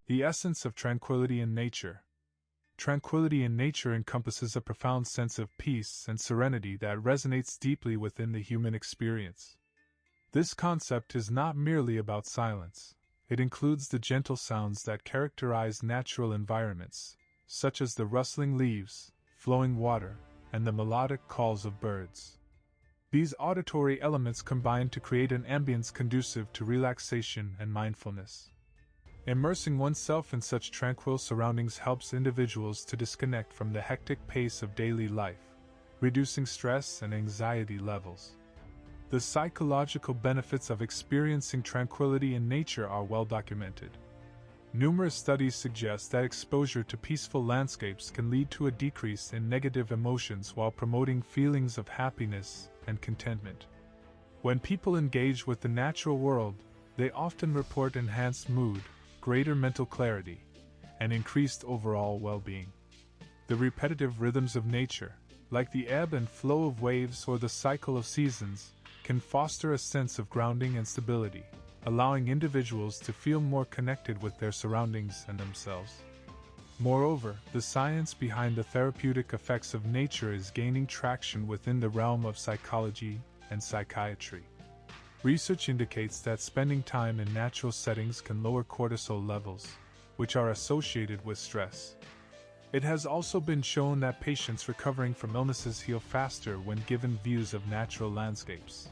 The essence of tranquility in nature. Tranquility in nature encompasses a profound sense of peace and serenity that resonates deeply within the human experience. This concept is not merely about silence. It includes the gentle sounds that characterize natural environments, such as the rustling leaves, flowing water, and the melodic calls of birds. These auditory elements combine to create an ambience conducive to relaxation and mindfulness. Immersing oneself in such tranquil surroundings helps individuals to disconnect from the hectic pace of daily life, reducing stress and anxiety levels. The psychological benefits of experiencing tranquility in nature are well documented. Numerous studies suggest that exposure to peaceful landscapes can lead to a decrease in negative emotions while promoting feelings of happiness and contentment. When people engage with the natural world, they often report enhanced mood, greater mental clarity, and increased overall well-being. The repetitive rhythms of nature, like the ebb and flow of waves or the cycle of seasons, can foster a sense of grounding and stability, allowing individuals to feel more connected with their surroundings and themselves. Moreover, the science behind the therapeutic effects of nature is gaining traction within the realm of psychology and psychiatry. Research indicates that spending time in natural settings can lower cortisol levels, which are associated with stress. It has also been shown that patients recovering from illnesses heal faster when given views of natural landscapes.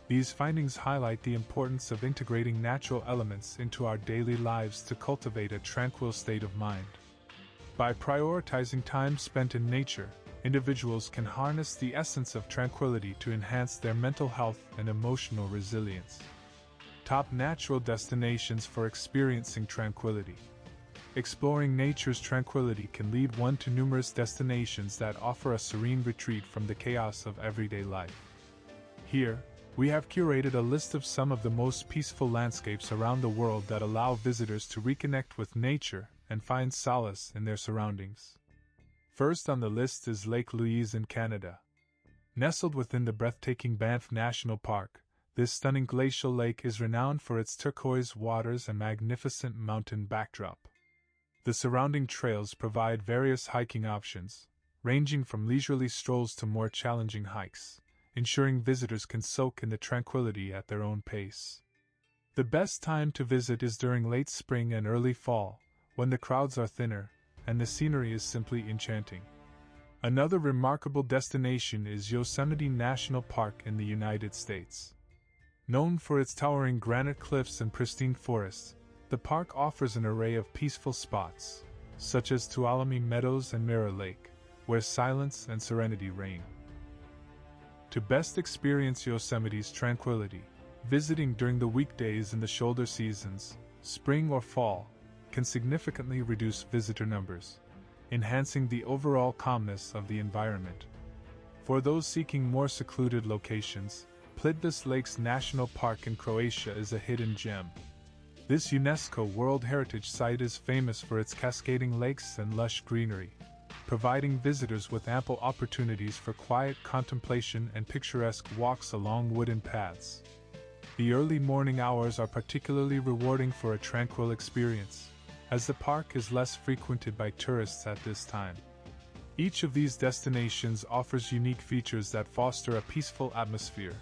These findings highlight the importance of integrating natural elements into our daily lives to cultivate a tranquil state of mind. By prioritizing time spent in nature, individuals can harness the essence of tranquility to enhance their mental health and emotional resilience. Top natural destinations for experiencing tranquility. Exploring nature's tranquility can lead one to numerous destinations that offer a serene retreat from the chaos of everyday life. Here, we have curated a list of some of the most peaceful landscapes around the world that allow visitors to reconnect with nature and find solace in their surroundings. First on the list is Lake Louise in Canada. Nestled within the breathtaking Banff National Park, this stunning glacial lake is renowned for its turquoise waters and magnificent mountain backdrop. The surrounding trails provide various hiking options, ranging from leisurely strolls to more challenging hikes, ensuring visitors can soak in the tranquility at their own pace. The best time to visit is during late spring and early fall, when the crowds are thinner, and the scenery is simply enchanting. Another remarkable destination is Yosemite National Park in the United States. Known for its towering granite cliffs and pristine forests, the park offers an array of peaceful spots, such as Tuolumne Meadows and Mirror Lake, where silence and serenity reign. To best experience Yosemite's tranquility, visiting during the weekdays in the shoulder seasons, spring or fall, can significantly reduce visitor numbers, enhancing the overall calmness of the environment. For those seeking more secluded locations, Plitvice Lakes National Park in Croatia is a hidden gem. This UNESCO World Heritage Site is famous for its cascading lakes and lush greenery, providing visitors with ample opportunities for quiet contemplation and picturesque walks along wooden paths. The early morning hours are particularly rewarding for a tranquil experience, as the park is less frequented by tourists at this time. Each of these destinations offers unique features that foster a peaceful atmosphere,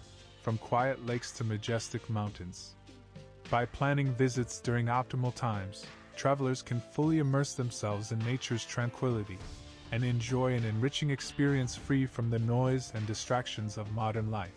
from quiet lakes to majestic mountains. By planning visits during optimal times, travelers can fully immerse themselves in nature's tranquility and enjoy an enriching experience free from the noise and distractions of modern life.